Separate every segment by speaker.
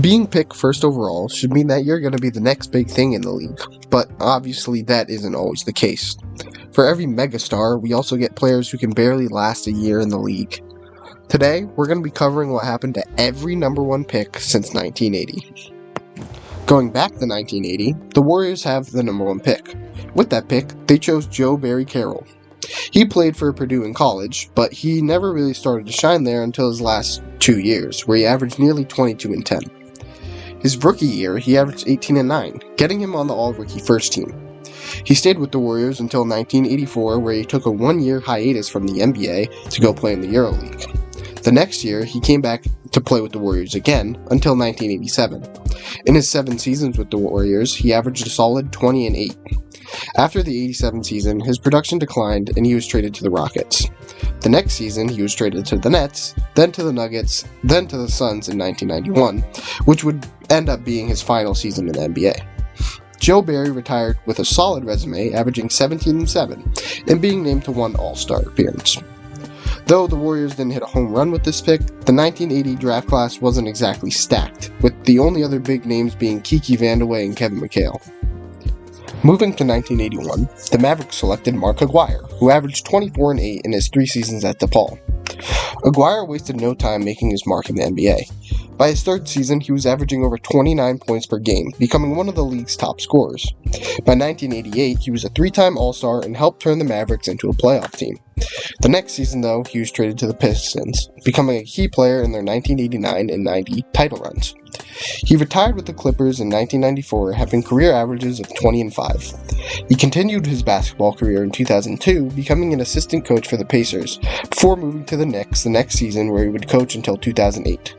Speaker 1: Being picked first overall should mean that you're going to be the next big thing in the league, but obviously that isn't always the case. For every megastar, we also get players who can barely last a year in the league. Today, we're going to be covering what happened to every number one pick since 1980. Going back to 1980, the Warriors have the number one pick. With that pick, they chose Joe Barry Carroll. He played for Purdue in college, but he never really started to shine there until his last 2 years, where he averaged nearly 22 and 10. His rookie year, he averaged 18 and 9, getting him on the all-rookie first team. He stayed with the Warriors until 1984, where he took a 1-year hiatus from the NBA to go play in the EuroLeague. The next year, he came back to play with the Warriors again until 1987. In his 7 seasons with the Warriors, he averaged a solid 20 and 8. After the 87 season, his production declined and he was traded to the Rockets. The next season, he was traded to the Nets, then to the Nuggets, then to the Suns in 1991, which would end up being his final season in the NBA. Joe Barry retired with a solid resume, averaging 17 and 7, and being named to 1 All-Star appearance. Though the Warriors didn't hit a home run with this pick, the 1980 draft class wasn't exactly stacked, with the only other big names being Kiki Vandeweghe and Kevin McHale. Moving to 1981, the Mavericks selected Mark Aguirre, who averaged 24 and 8 in his 3 seasons at DePaul. Aguirre wasted no time making his mark in the NBA. By his 3rd season, he was averaging over 29 points per game, becoming one of the league's top scorers. By 1988, he was a 3-time All-Star and helped turn the Mavericks into a playoff team. The next season, though, he was traded to the Pistons, becoming a key player in their 1989 and 90 title runs. He retired with the Clippers in 1994, having career averages of 20 and 5. He continued his basketball career in 2002, becoming an assistant coach for the Pacers, before moving to the Knicks the next season, where he would coach until 2008.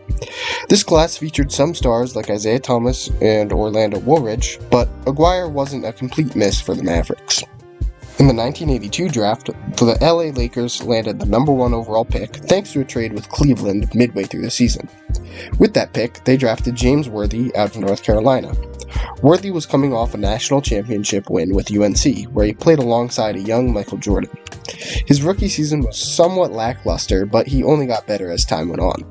Speaker 1: This class featured some stars like Isaiah Thomas and Orlando Woolridge, but Aguirre wasn't a complete miss for the Mavericks. In the 1982 draft, the LA Lakers landed the number 1 overall pick thanks to a trade with Cleveland midway through the season. With that pick, they drafted James Worthy out of North Carolina. Worthy was coming off a national championship win with UNC, where he played alongside a young Michael Jordan. His rookie season was somewhat lackluster, but he only got better as time went on.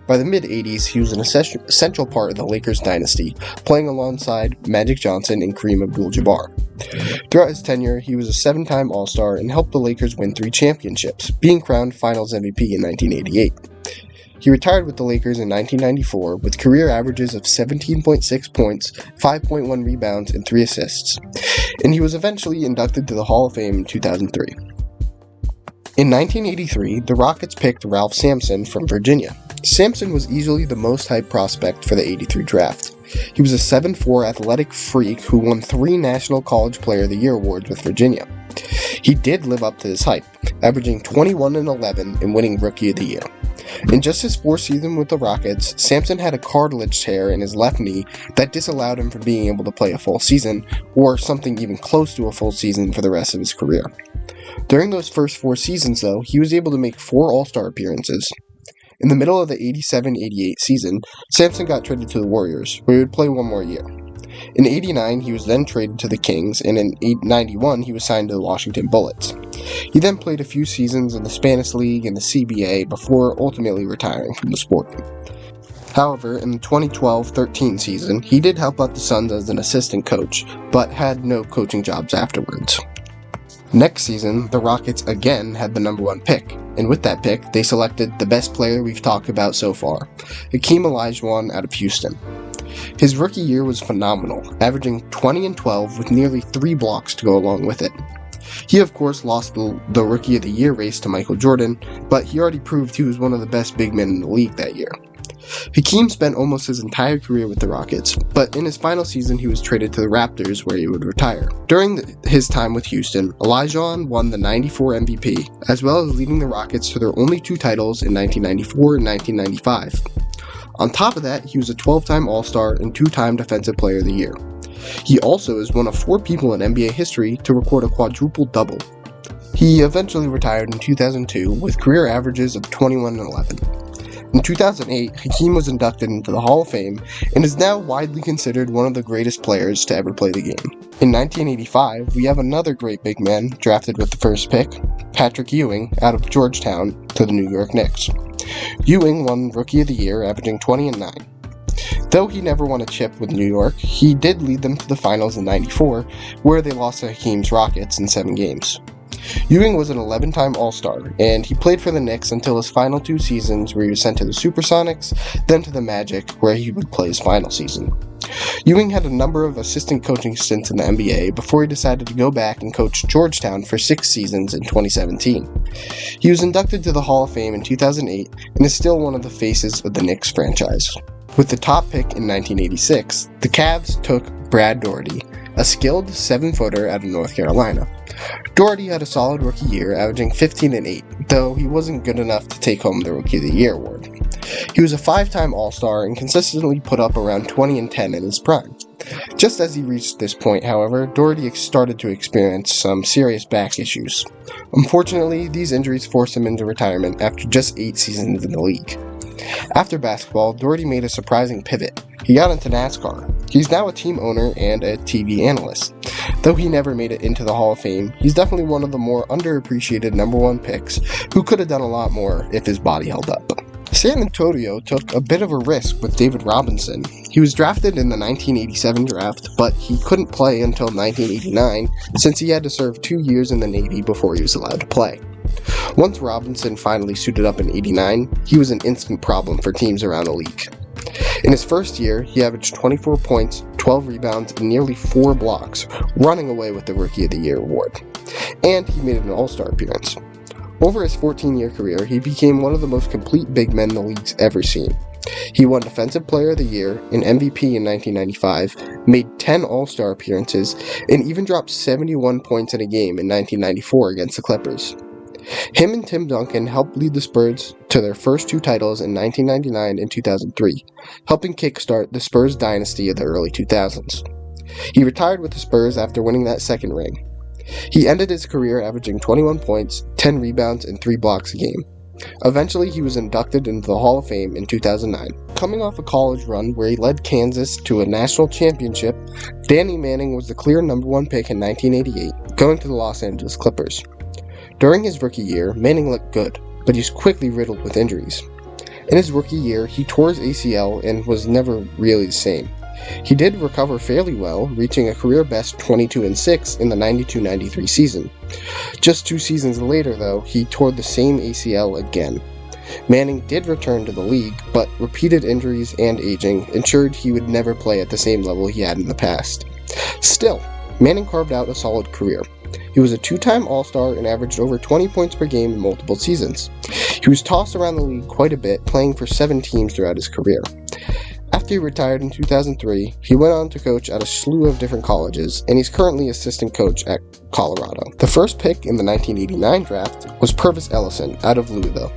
Speaker 1: By the mid-80s, he was an essential part of the Lakers dynasty, playing alongside Magic Johnson and Kareem Abdul-Jabbar. Throughout his tenure, he was a 7-time All-Star and helped the Lakers win 3 championships, being crowned Finals MVP in 1988. He retired with the Lakers in 1994 with career averages of 17.6 points, 5.1 rebounds, and 3 assists, and he was eventually inducted to the Hall of Fame in 2003. In 1983, the Rockets picked Ralph Sampson from Virginia. Sampson was easily the most hyped prospect for the 83 draft. He was a 7'4" athletic freak who won 3 National College Player of the Year awards with Virginia. He did live up to his hype, averaging 21 and 11 and winning Rookie of the Year. In just his 4th season with the Rockets, Sampson had a cartilage tear in his left knee that disallowed him from being able to play a full season, or something even close to a full season for the rest of his career. During those first 4 seasons, though, he was able to make 4 All-Star appearances. In the middle of the 87-88 season, Sampson got traded to the Warriors, where he would play 1 more year. In 89, he was then traded to the Kings, and in 91, he was signed to the Washington Bullets. He then played a few seasons in the Spanish League and the CBA before ultimately retiring from the sport. However, in the 2012-13 season, he did help out the Suns as an assistant coach, but had no coaching jobs afterwards. Next season, the Rockets again had the number 1 pick, and with that pick, they selected the best player we've talked about so far, Hakeem Olajuwon out of Houston. His rookie year was phenomenal, averaging 20 and 12 with nearly 3 blocks to go along with it. He of course lost the Rookie of the Year race to Michael Jordan, but he already proved he was one of the best big men in the league that year. Hakeem spent almost his entire career with the Rockets, but in his final season he was traded to the Raptors, where he would retire. During his time with Houston, Olajuwon won the '94 MVP, as well as leading the Rockets to their only 2 titles in 1994 and 1995. On top of that, he was a 12-time All-Star and 2-time Defensive Player of the Year. He also is one of 4 people in NBA history to record a quadruple-double. He eventually retired in 2002 with career averages of 21 and 11. In 2008, Hakeem was inducted into the Hall of Fame and is now widely considered one of the greatest players to ever play the game. In 1985, we have another great big man drafted with the first pick, Patrick Ewing, out of Georgetown to the New York Knicks. Ewing won Rookie of the Year, averaging 20 and 9. Though he never won a chip with New York, he did lead them to the finals in '94, where they lost to Hakeem's Rockets in 7 games. Ewing was an 11-time All-Star, and he played for the Knicks until his final 2 seasons, where he was sent to the Supersonics, then to the Magic, where he would play his final season. Ewing had a number of assistant coaching stints in the NBA before he decided to go back and coach Georgetown for 6 seasons in 2017. He was inducted to the Hall of Fame in 2008 and is still one of the faces of the Knicks franchise. With the top pick in 1986, the Cavs took Brad Daugherty, a skilled 7-footer out of North Carolina. Daugherty had a solid rookie year, averaging 15 and 8, though he wasn't good enough to take home the Rookie of the Year award. He was a 5-time All-Star and consistently put up around 20 and 10 in his prime. Just as he reached this point, however, Daugherty started to experience some serious back issues. Unfortunately, these injuries forced him into retirement after just 8 seasons in the league. After basketball, Daugherty made a surprising pivot. He got into NASCAR. He's now a team owner and a TV analyst. Though he never made it into the Hall of Fame, he's definitely one of the more underappreciated number 1 picks who could have done a lot more if his body held up. San Antonio took a bit of a risk with David Robinson. He was drafted in the 1987 draft, but he couldn't play until 1989 since he had to serve 2 years in the Navy before he was allowed to play. Once Robinson finally suited up in '89, he was an instant problem for teams around the league. In his first year, he averaged 24 points, 12 rebounds, and nearly 4 blocks, running away with the Rookie of the Year award. And he made an All-Star appearance. Over his 14-year career, he became one of the most complete big men the league's ever seen. He won Defensive Player of the Year, an MVP in 1995, made 10 All-Star appearances, and even dropped 71 points in a game in 1994 against the Clippers. Him and Tim Duncan helped lead the Spurs to their first 2 titles in 1999 and 2003, helping kickstart the Spurs dynasty of the early 2000s. He retired with the Spurs after winning that second ring. He ended his career averaging 21 points, 10 rebounds, and 3 blocks a game. Eventually, he was inducted into the Hall of Fame in 2009. Coming off a college run where he led Kansas to a national championship, Danny Manning was the clear number 1 pick in 1988, going to the Los Angeles Clippers. During his rookie year, Manning looked good, but he was quickly riddled with injuries. In his rookie year, he tore his ACL and was never really the same. He did recover fairly well, reaching a career-best 22-6 in the 92-93 season. Just 2 seasons later, though, he tore the same ACL again. Manning did return to the league, but repeated injuries and aging ensured he would never play at the same level he had in the past. Still, Manning carved out a solid career. He was a 2-time All-Star and averaged over 20 points per game in multiple seasons. He was tossed around the league quite a bit, playing for 7 teams throughout his career. After he retired in 2003, he went on to coach at a slew of different colleges, and he's currently assistant coach at Colorado. The first pick in the 1989 draft was Purvis Ellison out of Louisville.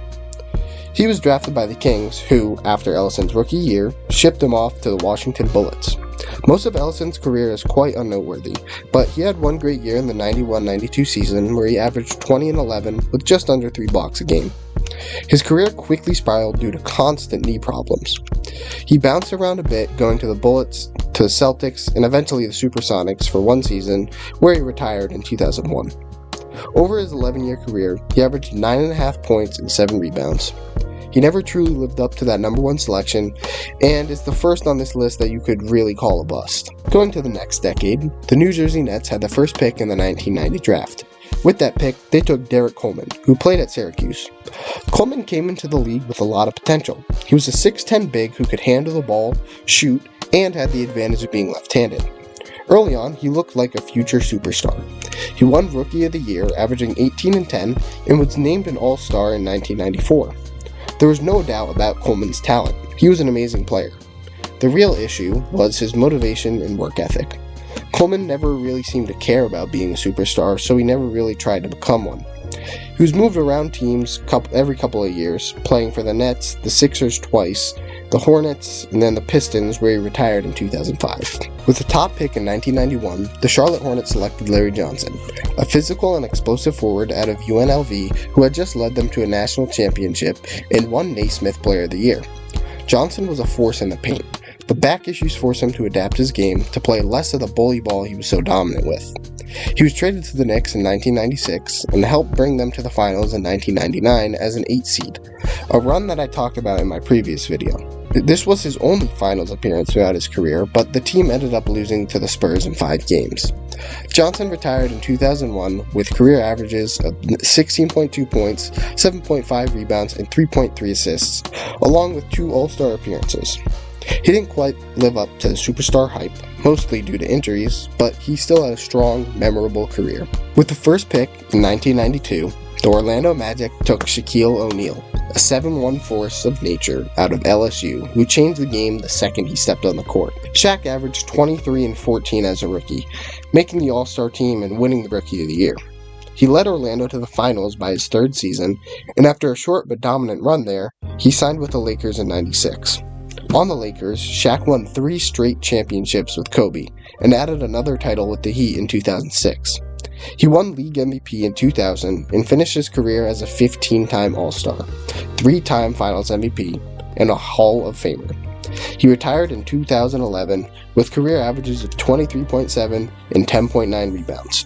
Speaker 1: He was drafted by the Kings, who, after Ellison's rookie year, shipped him off to the Washington Bullets. Most of Ellison's career is quite unnoteworthy, but he had one great year in the 91-92 season where he averaged 20 and 11 with just under 3 blocks a game. His career quickly spiraled due to constant knee problems. He bounced around a bit, going to the Bullets, to the Celtics, and eventually the Supersonics for 1 season, where he retired in 2001. Over his 11-year career, he averaged 9.5 points and 7 rebounds. He never truly lived up to that number 1 selection, and is the first on this list that you could really call a bust. Going to the next decade, the New Jersey Nets had the first pick in the 1990 draft. With that pick, they took Derek Coleman, who played at Syracuse. Coleman came into the league with a lot of potential. He was a 6'10" big who could handle the ball, shoot, and had the advantage of being left-handed. Early on, he looked like a future superstar. He won Rookie of the Year, averaging 18 and 10, and was named an All-Star in 1994. There was no doubt about Coleman's talent. He was an amazing player. The real issue was his motivation and work ethic. Coleman never really seemed to care about being a superstar, so he never really tried to become one. He was moved around teams every couple of years, playing for the Nets, the Sixers twice, the Hornets, and then the Pistons, where he retired in 2005. With the top pick in 1991, the Charlotte Hornets selected Larry Johnson, a physical and explosive forward out of UNLV who had just led them to a national championship and won Naismith Player of the Year. Johnson was a force in the paint, but back issues forced him to adapt his game to play less of the bully ball he was so dominant with. He was traded to the Knicks in 1996 and helped bring them to the finals in 1999 as an 8 seed, a run that I talked about in my previous video. This was his only finals appearance throughout his career, but the team ended up losing to the Spurs in 5 games. Johnson retired in 2001 with career averages of 16.2 points, 7.5 rebounds, and 3.3 assists, along with 2 All-Star appearances. He didn't quite live up to the superstar hype, mostly due to injuries, but he still had a strong, memorable career. With the first pick in 1992, the Orlando Magic took Shaquille O'Neal, a 7'1" force of nature out of LSU, who changed the game the second he stepped on the court. Shaq averaged 23 and 14 as a rookie, making the All-Star team and winning the Rookie of the Year. He led Orlando to the finals by his 3rd season, and after a short but dominant run there, he signed with the Lakers in '96. On the Lakers, Shaq won 3 straight championships with Kobe, and added another title with the Heat in 2006. He won League MVP in 2000 and finished his career as a 15-time All-Star, 3-time Finals MVP, and a Hall of Famer. He retired in 2011 with career averages of 23.7 and 10.9 rebounds.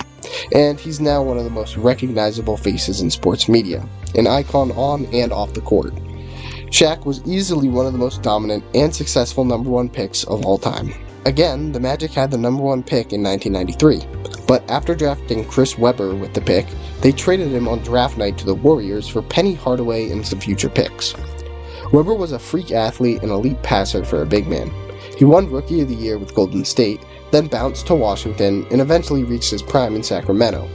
Speaker 1: And he's now one of the most recognizable faces in sports media, an icon on and off the court. Shaq was easily one of the most dominant and successful number 1 picks of all time. Again, the Magic had the number 1 pick in 1993, but after drafting Chris Webber with the pick, they traded him on draft night to the Warriors for Penny Hardaway and some future picks. Webber was a freak athlete and elite passer for a big man. He won Rookie of the Year with Golden State, then bounced to Washington, and eventually reached his prime in Sacramento.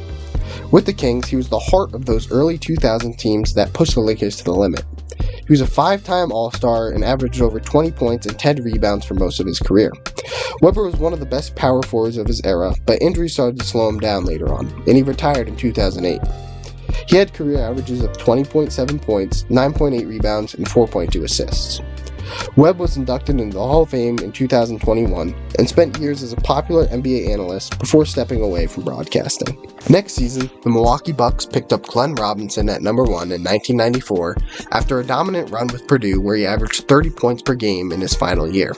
Speaker 1: With the Kings, he was the heart of those early 2000 teams that pushed the Lakers to the limit. He was a 5-time All-Star and averaged over 20 points and 10 rebounds for most of his career. Webber was one of the best power forwards of his era, but injuries started to slow him down later on, and he retired in 2008. He had career averages of 20.7 points, 9.8 rebounds, and 4.2 assists. Webb was inducted into the Hall of Fame in 2021 and spent years as a popular NBA analyst before stepping away from broadcasting. Next season, the Milwaukee Bucks picked up Glenn Robinson at number 1 in 1994 after a dominant run with Purdue where he averaged 30 points per game in his final year.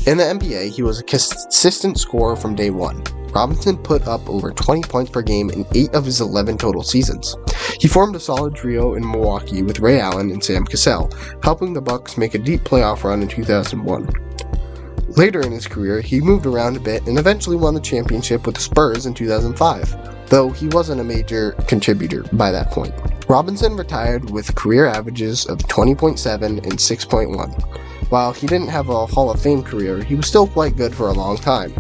Speaker 1: In the NBA, he was a consistent scorer from day one. Robinson put up over 20 points per game in 8 of his 11 total seasons. He formed a solid trio in Milwaukee with Ray Allen and Sam Cassell, helping the Bucks make a deep playoff run in 2001. Later in his career, he moved around a bit and eventually won the championship with the Spurs in 2005, though he wasn't a major contributor by that point. Robinson retired with career averages of 20.7 and 6.1. While he didn't have a Hall of Fame career, he was still quite good for a long time.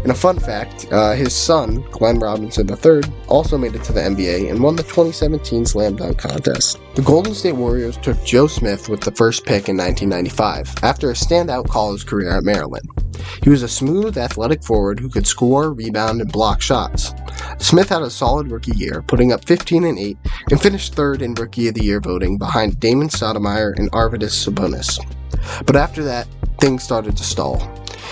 Speaker 1: And a fun fact, his son, Glenn Robinson III, also made it to the NBA and won the 2017 Slam Dunk Contest. The Golden State Warriors took Joe Smith with the first pick in 1995, after a standout college career at Maryland. He was a smooth, athletic forward who could score, rebound, and block shots. Smith had a solid rookie year, putting up 15 and 8, and finished third in Rookie of the Year voting behind Damon Stoudemire and Arvydas Sabonis. But after that, things started to stall.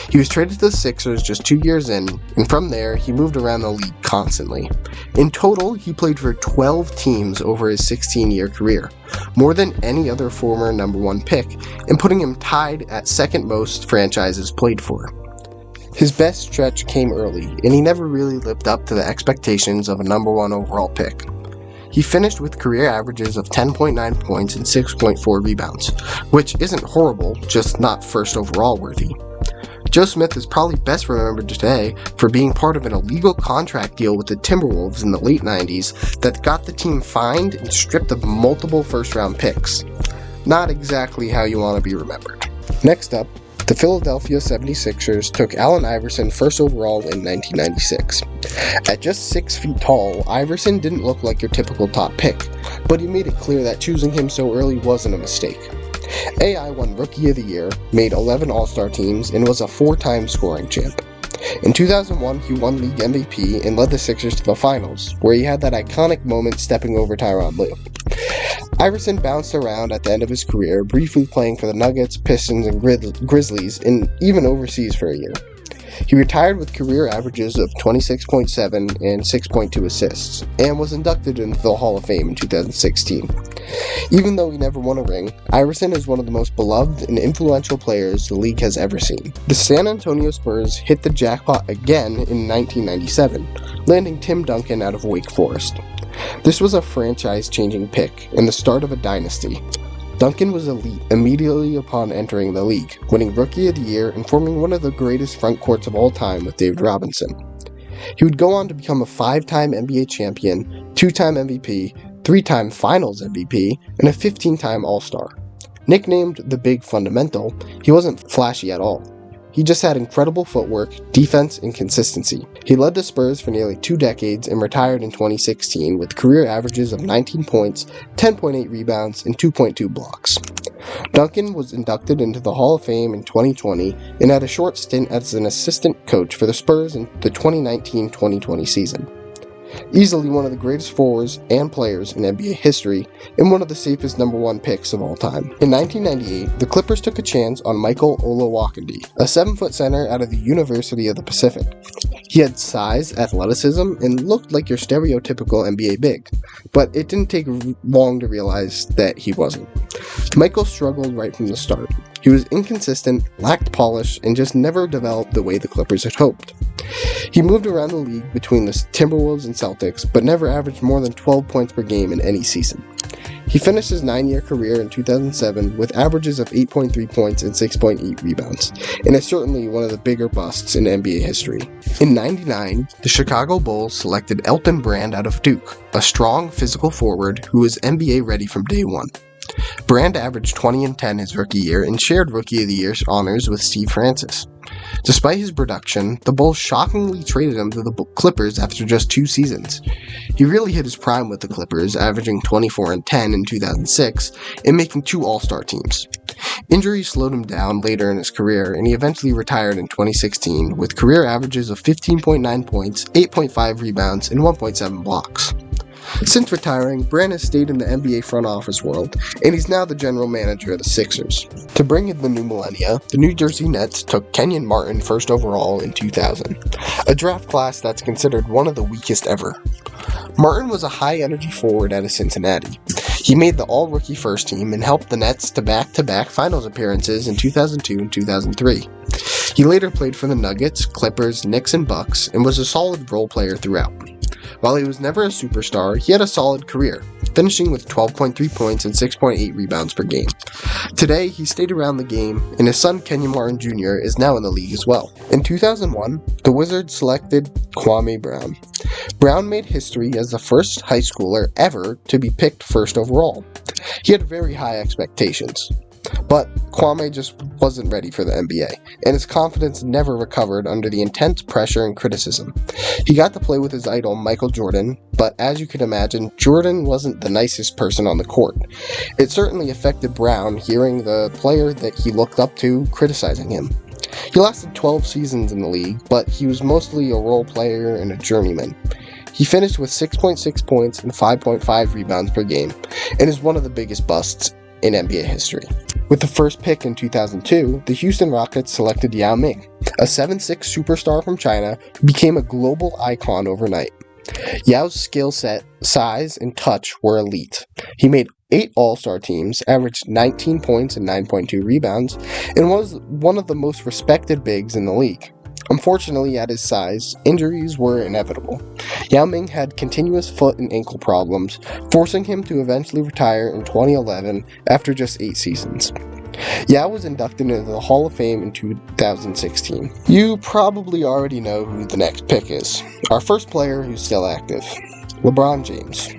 Speaker 1: He was traded to the Sixers just 2 years in, and from there, he moved around the league constantly. In total, he played for 12 teams over his 16-year career, more than any other former number 1 pick, and putting him tied at second most franchises played for. His best stretch came early, and he never really lived up to the expectations of a number 1 overall pick. He finished with career averages of 10.9 points and 6.4 rebounds, which isn't horrible, just not first overall worthy. Joe Smith is probably best remembered today for being part of an illegal contract deal with the Timberwolves in the late 90s that got the team fined and stripped of multiple first-round picks. Not exactly how you want to be remembered. Next up, the Philadelphia 76ers took Allen Iverson first overall in 1996. At just 6 feet tall, Iverson didn't look like your typical top pick, but he made it clear that choosing him so early wasn't a mistake. AI won Rookie of the Year, made 11 All-Star teams, and was a 4-time scoring champ. In 2001, he won League MVP and led the Sixers to the finals, where he had that iconic moment stepping over Tyronn Lue. Iverson bounced around at the end of his career, briefly playing for the Nuggets, Pistons, and Grizzlies, and even overseas for a year. He retired with career averages of 26.7 and 6.2 assists, and was inducted into the Hall of Fame in 2016. Even though he never won a ring, Iverson is one of the most beloved and influential players the league has ever seen. The San Antonio Spurs hit the jackpot again in 1997, landing Tim Duncan out of Wake Forest. This was a franchise-changing pick and the start of a dynasty. Duncan was elite immediately upon entering the league, winning Rookie of the Year and forming one of the greatest front courts of all time with David Robinson. He would go on to become a 5-time NBA champion, 2-time MVP, 3-time Finals MVP, and a 15-time All-Star. Nicknamed the Big Fundamental, he wasn't flashy at all. He just had incredible footwork, defense, and consistency. He led the Spurs for nearly 2 decades and retired in 2016 with career averages of 19 points, 10.8 rebounds, and 2.2 blocks. Duncan was inducted into the Hall of Fame in 2020 and had a short stint as an assistant coach for the Spurs in the 2019-2020 season. Easily one of the greatest forwards and players in NBA history, and one of the safest number 1 picks of all time. In 1998, the Clippers took a chance on Michael Olajuwon, a 7-foot center out of the University of the Pacific. He had size, athleticism, and looked like your stereotypical NBA big, but it didn't take long to realize that he wasn't. Michael struggled right from the start. He was inconsistent, lacked polish, and just never developed the way the Clippers had hoped. He moved around the league between the Timberwolves and Celtics, but never averaged more than 12 points per game in any season. He finished his 9-year career in 2007 with averages of 8.3 points and 6.8 rebounds, and is certainly one of the bigger busts in NBA history. In '99, the Chicago Bulls selected Elton Brand out of Duke, a strong, physical forward who was NBA ready from day one. Brand averaged 20 and 10 his rookie year and shared Rookie of the Year honors with Steve Francis. Despite his production, the Bulls shockingly traded him to the Clippers after just 2 seasons. He really hit his prime with the Clippers, averaging 24 and 10 in 2006 and making 2 All-Star teams. Injuries slowed him down later in his career, and he eventually retired in 2016 with career averages of 15.9 points, 8.5 rebounds, and 1.7 blocks. Since retiring, Brand has stayed in the NBA front office world, and he's now the general manager of the Sixers. To bring in the new millennia, the New Jersey Nets took Kenyon Martin first overall in 2000, a draft class that's considered one of the weakest ever. Martin was a high-energy forward out of Cincinnati. He made the all-rookie first team and helped the Nets to back-to-back finals appearances in 2002 and 2003. He later played for the Nuggets, Clippers, Knicks, and Bucks, and was a solid role player throughout. While he was never a superstar, he had a solid career, finishing with 12.3 points and 6.8 rebounds per game. Today, he stayed around the game, and his son Kenyon Martin Jr. is now in the league as well. In 2001, the Wizards selected Kwame Brown. Brown made history as the first high schooler ever to be picked first overall. He had very high expectations. But Kwame just wasn't ready for the NBA, and his confidence never recovered under the intense pressure and criticism. He got to play with his idol Michael Jordan, but as you can imagine, Jordan wasn't the nicest person on the court. It certainly affected Brown hearing the player that he looked up to criticizing him. He lasted 12 seasons in the league, but he was mostly a role player and a journeyman. He finished with 6.6 points and 5.5 rebounds per game, and is one of the biggest busts in NBA history. With the first pick in 2002, the Houston Rockets selected Yao Ming, a 7'6" superstar from China who became a global icon overnight. Yao's skill set, size, and touch were elite. He made 8 All-Star teams, averaged 19 points and 9.2 rebounds, and was one of the most respected bigs in the league. Unfortunately, at his size, injuries were inevitable. Yao Ming had continuous foot and ankle problems, forcing him to eventually retire in 2011 after just 8 seasons. Yao was inducted into the Hall of Fame in 2016. You probably already know who the next pick is. Our first player who's still active, LeBron James.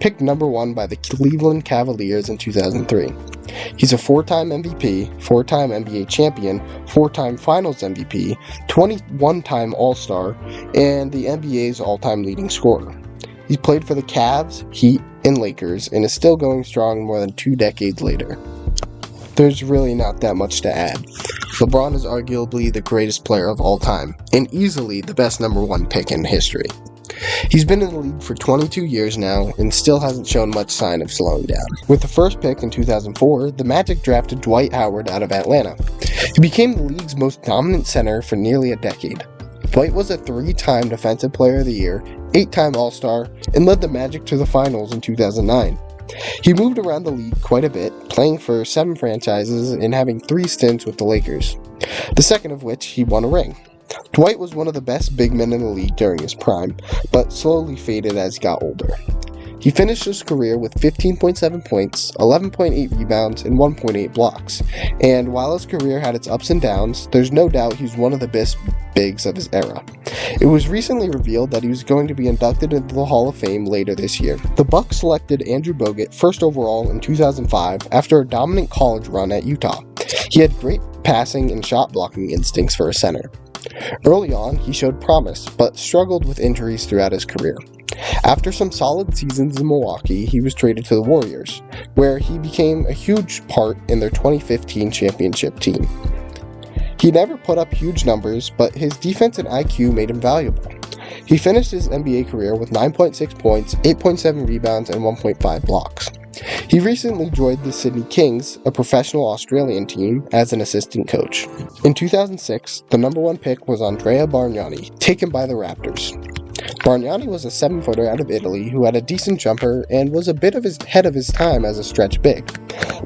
Speaker 1: Picked number 1 by the Cleveland Cavaliers in 2003. He's a 4-time MVP, 4-time NBA champion, 4-time Finals MVP, 21-time All-Star, and the NBA's all-time leading scorer. He's played for the Cavs, Heat, and Lakers, and is still going strong more than 2 decades later. There's really not that much to add. LeBron is arguably the greatest player of all time, and easily the best number 1 pick in history. He's been in the league for 22 years now and still hasn't shown much sign of slowing down. With the first pick in 2004, the Magic drafted Dwight Howard out of Atlanta. He became the league's most dominant center for nearly a decade. Dwight was a 3-time Defensive Player of the Year, 8-time All-Star, and led the Magic to the finals in 2009. He moved around the league quite a bit, playing for 7 franchises and having 3 stints with the Lakers, the second of which he won a ring. Dwight was one of the best big men in the league during his prime, but slowly faded as he got older. He finished his career with 15.7 points, 11.8 rebounds, and 1.8 blocks. And while his career had its ups and downs, there's no doubt he's one of the best bigs of his era. It was recently revealed that he was going to be inducted into the Hall of Fame later this year. The Bucks selected Andrew Bogut first overall in 2005 after a dominant college run at Utah. He had great passing and shot blocking instincts for a center. Early on, he showed promise, but struggled with injuries throughout his career. After some solid seasons in Milwaukee, he was traded to the Warriors, where he became a huge part in their 2015 championship team. He never put up huge numbers, but his defense and IQ made him valuable. He finished his NBA career with 9.6 points, 8.7 rebounds, and 1.5 blocks. He recently joined the Sydney Kings, a professional Australian team, as an assistant coach. In 2006, the number 1 pick was Andrea Bargnani, taken by the Raptors. Bargnani was a 7-footer out of Italy who had a decent jumper and was a bit ahead of his time as a stretch big.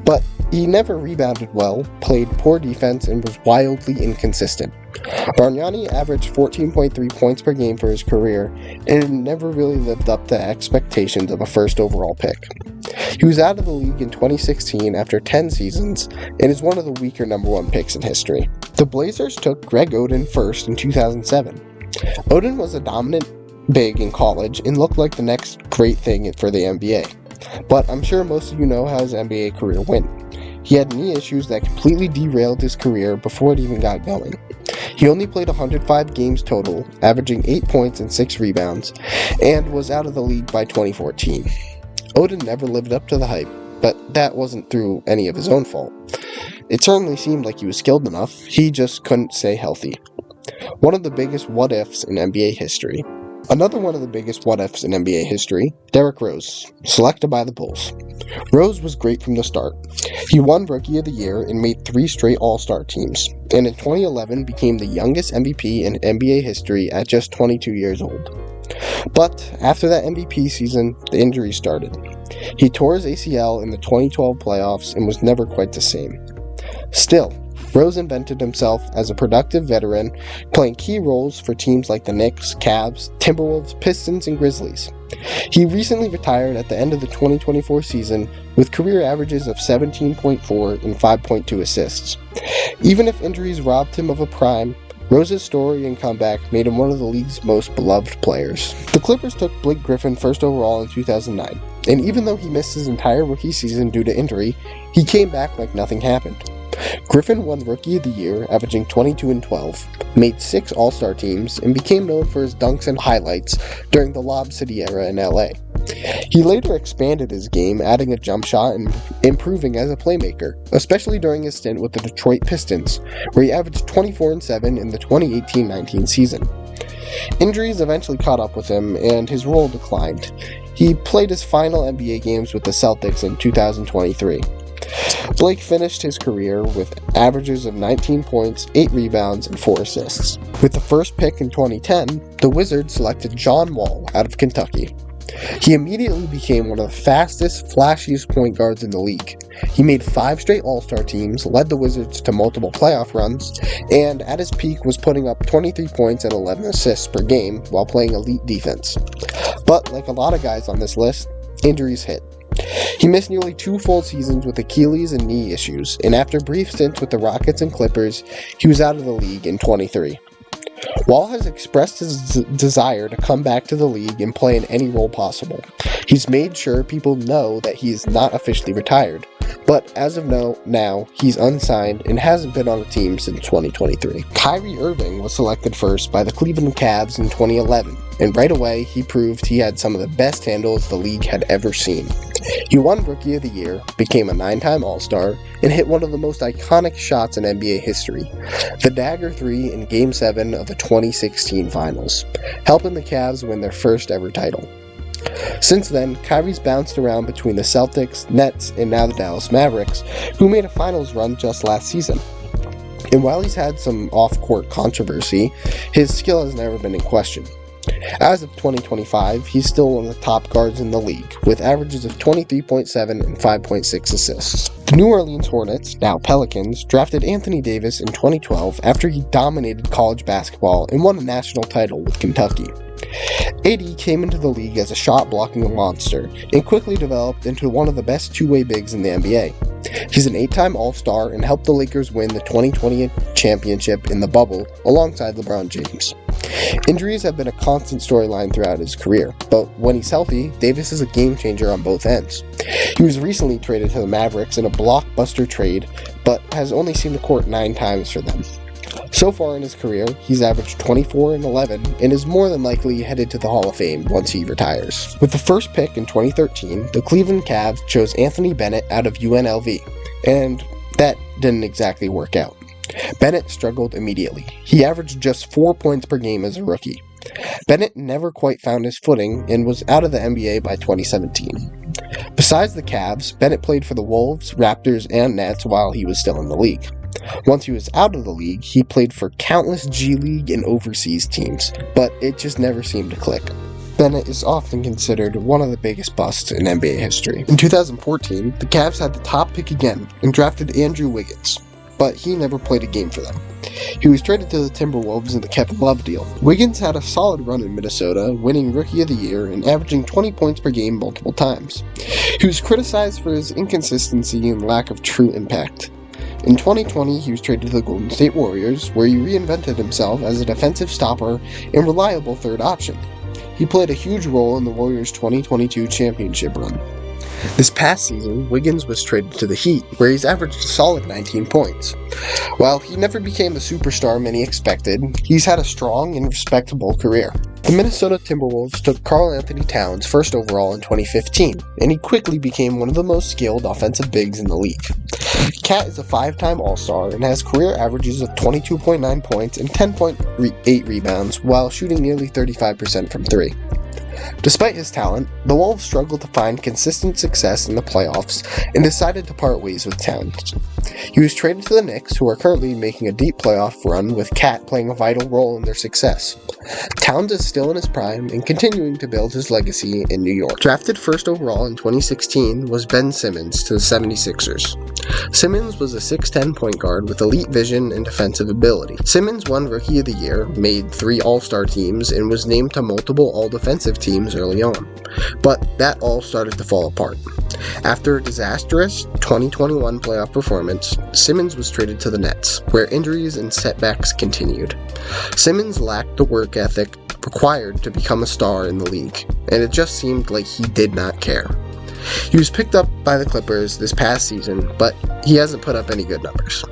Speaker 1: But he never rebounded well, played poor defense, and was wildly inconsistent. Bargnani averaged 14.3 points per game for his career and never really lived up to expectations of a first overall pick. He was out of the league in 2016 after 10 seasons and is one of the weaker number 1 picks in history. The Blazers took Greg Oden first in 2007. Oden was a dominant big in college and looked like the next great thing for the NBA. But I'm sure most of you know how his NBA career went. He had knee issues that completely derailed his career before it even got going. He only played 105 games total, averaging 8 points and 6 rebounds, and was out of the league by 2014. Oden never lived up to the hype, but that wasn't through any of his own fault. It certainly seemed like he was skilled enough, he just couldn't stay healthy. One of the biggest what-ifs in NBA history. Another one of the biggest what-ifs in NBA history, Derrick Rose, selected by the Bulls. Rose was great from the start. He won Rookie of the Year and made 3 straight All-Star teams, and in 2011 became the youngest MVP in NBA history at just 22 years old. But after that MVP season, the injuries started. He tore his ACL in the 2012 playoffs and was never quite the same. Still, Rose invented himself as a productive veteran, playing key roles for teams like the Knicks, Cavs, Timberwolves, Pistons, and Grizzlies. He recently retired at the end of the 2024 season with career averages of 17.4 and 5.2 assists. Even if injuries robbed him of a prime, Rose's story and comeback made him one of the league's most beloved players. The Clippers took Blake Griffin first overall in 2009, and even though he missed his entire rookie season due to injury, he came back like nothing happened. Griffin won Rookie of the Year, averaging 22 and 12, made 6 All-Star teams, and became known for his dunks and highlights during the Lob City era in LA. He later expanded his game, adding a jump shot and improving as a playmaker, especially during his stint with the Detroit Pistons, where he averaged 24 and 7 in the 2018-19 season. Injuries eventually caught up with him, and his role declined. He played his final NBA games with the Celtics in 2023. Blake finished his career with averages of 19 points, 8 rebounds, and 4 assists. With the first pick in 2010, the Wizards selected John Wall out of Kentucky. He immediately became one of the fastest, flashiest point guards in the league. He made 5 straight All-Star teams, led the Wizards to multiple playoff runs, and at his peak was putting up 23 points and 11 assists per game while playing elite defense. But like a lot of guys on this list, injuries hit. He missed nearly 2 full seasons with Achilles and knee issues, and after brief stints with the Rockets and Clippers, he was out of the league in 23. Wall has expressed his desire to come back to the league and play in any role possible. He's made sure people know that he is not officially retired, but as of now, he's unsigned and hasn't been on the team since 2023. Kyrie Irving was selected first by the Cleveland Cavs in 2011, and right away he proved he had some of the best handles the league had ever seen. He won Rookie of the Year, became a 9-time All-Star, and hit one of the most iconic shots in NBA history, the Dagger 3 in Game 7 of the 2016 Finals, helping the Cavs win their first ever title. Since then, Kyrie's bounced around between the Celtics, Nets, and now the Dallas Mavericks, who made a finals run just last season. And while he's had some off-court controversy, his skill has never been in question. As of 2025, he's still one of the top guards in the league, with averages of 23.7 and 5.6 assists. The New Orleans Hornets, now Pelicans, drafted Anthony Davis in 2012 after he dominated college basketball and won a national title with Kentucky. AD came into the league as a shot-blocking monster and quickly developed into one of the best two-way bigs in the NBA. He's an 8-time All-Star and helped the Lakers win the 2020 championship in the bubble alongside LeBron James. Injuries have been a constant storyline throughout his career, but when he's healthy, Davis is a game-changer on both ends. He was recently traded to the Mavericks in a blockbuster trade, but has only seen the court 9 times for them. So far in his career, he's averaged 24 and 11 and is more than likely headed to the Hall of Fame once he retires. With the first pick in 2013, the Cleveland Cavs chose Anthony Bennett out of UNLV, and that didn't exactly work out. Bennett struggled immediately. He averaged just 4 points per game as a rookie. Bennett never quite found his footing and was out of the NBA by 2017. Besides the Cavs, Bennett played for the Wolves, Raptors, and Nets while he was still in the league. Once he was out of the league, he played for countless G League and overseas teams, but it just never seemed to click. Bennett is often considered one of the biggest busts in NBA history. In 2014, the Cavs had the top pick again and drafted Andrew Wiggins, but he never played a game for them. He was traded to the Timberwolves in the Kevin Love deal. Wiggins had a solid run in Minnesota, winning Rookie of the Year and averaging 20 points per game multiple times. He was criticized for his inconsistency and lack of true impact. In 2020, he was traded to the Golden State Warriors, where he reinvented himself as a defensive stopper and reliable third option. He played a huge role in the Warriors' 2022 championship run. This past season, Wiggins was traded to the Heat, where he's averaged a solid 19 points. While he never became the superstar many expected, he's had a strong and respectable career. The Minnesota Timberwolves took Karl Anthony Towns first overall in 2015, and he quickly became one of the most skilled offensive bigs in the league. Cat is a 5-time All-Star and has career averages of 22.9 points and 10.8 rebounds while shooting nearly 35% from 3. Despite his talent, the Wolves struggled to find consistent success in the playoffs and decided to part ways with Towns. He was traded to the Knicks, who are currently making a deep playoff run with Cat playing a vital role in their success. Towns is still in his prime and continuing to build his legacy in New York. Drafted first overall in 2016 was Ben Simmons to the 76ers. Simmons was a 6'10 point guard with elite vision and defensive ability. Simmons won Rookie of the Year, made 3 All-Star teams, and was named to multiple All-Defensive teams early on. But that all started to fall apart. After a disastrous 2021 playoff performance, Simmons was traded to the Nets, where injuries and setbacks continued. Simmons lacked the work ethic required to become a star in the league, and it just seemed like he did not care. He was picked up by the Clippers this past season, but he hasn't put up any good numbers.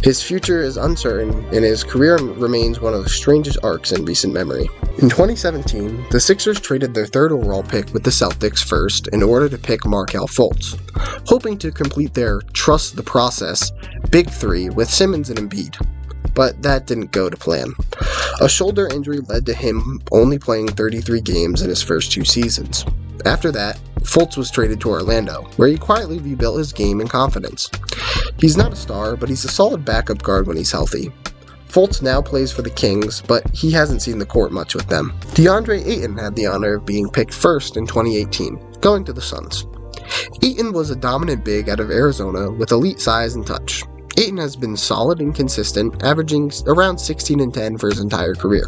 Speaker 1: His future is uncertain, and his career remains one of the strangest arcs in recent memory. In 2017, the Sixers traded their 3rd overall pick with the Celtics first in order to pick Markelle Fultz, hoping to complete their trust the process big 3 with Simmons and Embiid. But that didn't go to plan. A shoulder injury led to him only playing 33 games in his first 2 seasons. After that, Fultz was traded to Orlando, where he quietly rebuilt his game and confidence. He's not a star, but he's a solid backup guard when he's healthy. Fultz now plays for the Kings, but he hasn't seen the court much with them. DeAndre Ayton had the honor of being picked first in 2018, going to the Suns. Ayton was a dominant big out of Arizona with elite size and touch. Ayton has been solid and consistent, averaging around 16 and 10 for his entire career.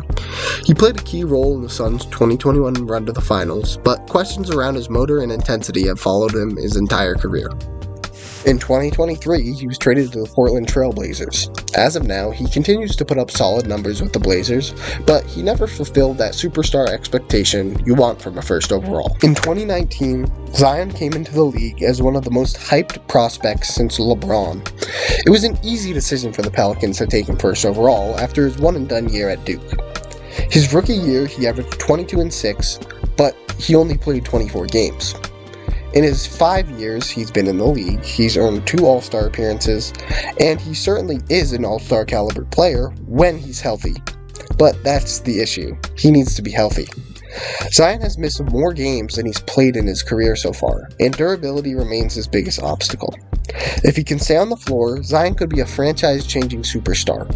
Speaker 1: He played a key role in the Suns' 2021 run to the finals, but questions around his motor and intensity have followed him his entire career. In 2023, he was traded to the Portland Trail Blazers. As of now, he continues to put up solid numbers with the Blazers, but he never fulfilled that superstar expectation you want from a first overall. In 2019, Zion came into the league as one of the most hyped prospects since LeBron. It was an easy decision for the Pelicans to take him first overall after his one-and-done year at Duke. His rookie year, he averaged 22 and 6, but he only played 24 games. In his 5 years he's been in the league, he's earned 2 All-Star appearances, and he certainly is an All-Star caliber player when he's healthy. But that's the issue. He needs to be healthy. Zion has missed more games than he's played in his career so far, and durability remains his biggest obstacle. If he can stay on the floor, Zion could be a franchise-changing superstar.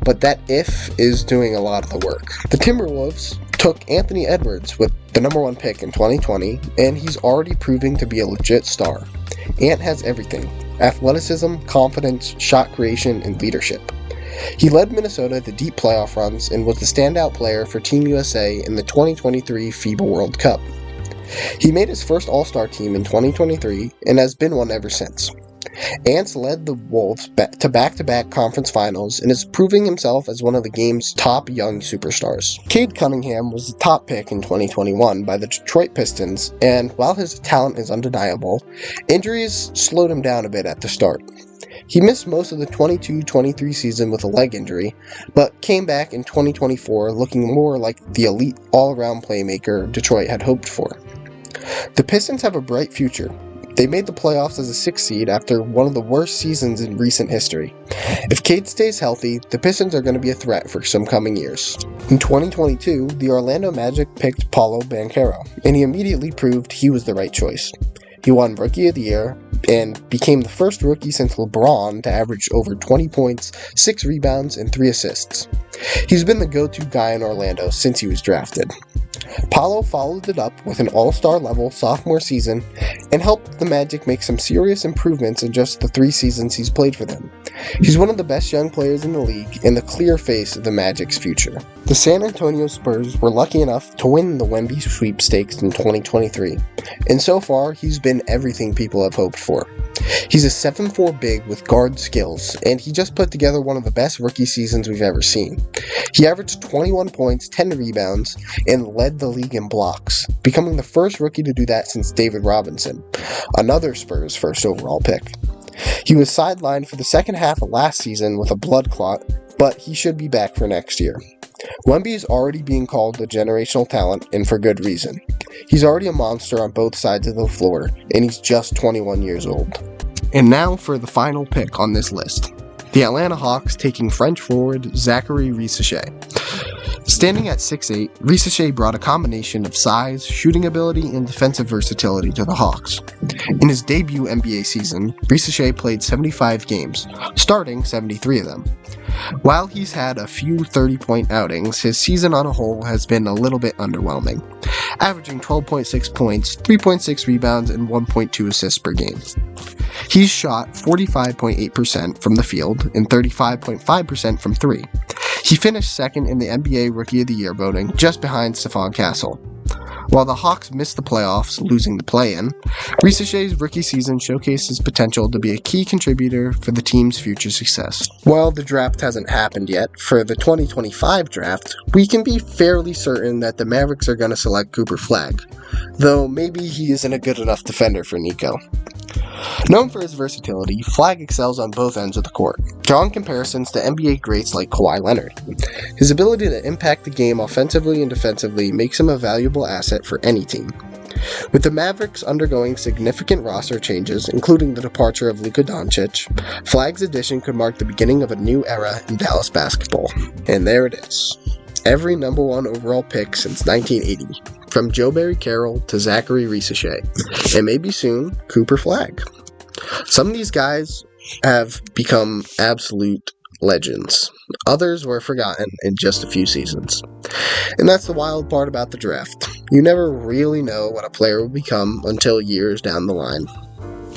Speaker 1: But that if is doing a lot of the work. The Timberwolves took Anthony Edwards with the number 1 pick in 2020, and he's already proving to be a legit star. Ant has everything: athleticism, confidence, shot creation, and leadership. He led Minnesota to deep playoff runs and was the standout player for Team USA in the 2023 FIBA World Cup. He made his first All-Star team in 2023 and has been one ever since. Ants led the Wolves to back-to-back conference finals and is proving himself as one of the game's top young superstars. Cade Cunningham was the top pick in 2021 by the Detroit Pistons, and while his talent is undeniable, injuries slowed him down a bit at the start. He missed most of the 22-23 season with a leg injury, but came back in 2024 looking more like the elite all-around playmaker Detroit had hoped for. The Pistons have a bright future. They made the playoffs as a 6th seed after one of the worst seasons in recent history. If Cade stays healthy, the Pistons are going to be a threat for some coming years. In 2022, the Orlando Magic picked Paolo Banchero, and he immediately proved he was the right choice. He won Rookie of the Year and became the first rookie since LeBron to average over 20 points, 6 rebounds, and 3 assists. He's been the go-to guy in Orlando since he was drafted. Paolo followed it up with an all-star level sophomore season and helped the Magic make some serious improvements in just the 3 seasons he's played for them. He's one of the best young players in the league and the clear face of the Magic's future. The San Antonio Spurs were lucky enough to win the Wemby sweepstakes in 2023, and so far he's been everything people have hoped for. He's a 7'4" big with guard skills, and he just put together one of the best rookie seasons we've ever seen. He averaged 21 points, 10 rebounds, and led the league in blocks, becoming the first rookie to do that since David Robinson, another Spurs first overall pick. He was sidelined for the second half of last season with a blood clot, but he should be back for next year. Wemby is already being called a generational talent, and for good reason. He's already a monster on both sides of the floor, and he's just 21 years old. And now for the final pick on this list. The Atlanta Hawks taking French forward Zachary Risacher. Standing at 6'8", Risacher brought a combination of size, shooting ability, and defensive versatility to the Hawks. In his debut NBA season, Risacher played 75 games, starting 73 of them. While he's had a few 30-point outings, his season on a whole has been a little bit underwhelming, averaging 12.6 points, 3.6 rebounds, and 1.2 assists per game. He's shot 45.8% from the field and 35.5% from 3. He finished second in the NBA Rookie of the Year voting, just behind Stephon Castle. While the Hawks missed the playoffs, losing the play-in, Risacher's rookie season showcased his potential to be a key contributor for the team's future success. While the draft hasn't happened yet, for the 2025 draft, we can be fairly certain that the Mavericks are going to select Cooper Flagg, though maybe he isn't a good enough defender for Nico. Known for his versatility, Flagg excels on both ends of the court, drawing comparisons to NBA greats like Kawhi Leonard. His ability to impact the game offensively and defensively makes him a valuable asset for any team. With the Mavericks undergoing significant roster changes, including the departure of Luka Doncic, Flagg's addition could mark the beginning of a new era in Dallas basketball. And there it is. Every number 1 overall pick since 1980, from Joe Barry Carroll to Zachary Risacher, and maybe soon, Cooper Flagg. Some of these guys have become absolute legends. Others were forgotten in just a few seasons. And that's the wild part about the draft. You never really know what a player will become until years down the line.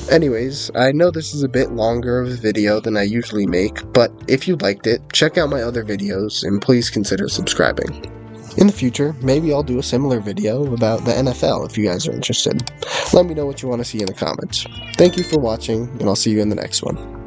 Speaker 1: Anyways, I know this is a bit longer of a video than I usually make, but if you liked it, check out my other videos and please consider subscribing. In the future, maybe I'll do a similar video about the NFL if you guys are interested. Let me know what you want to see in the comments. Thank you for watching, and I'll see you in the next one.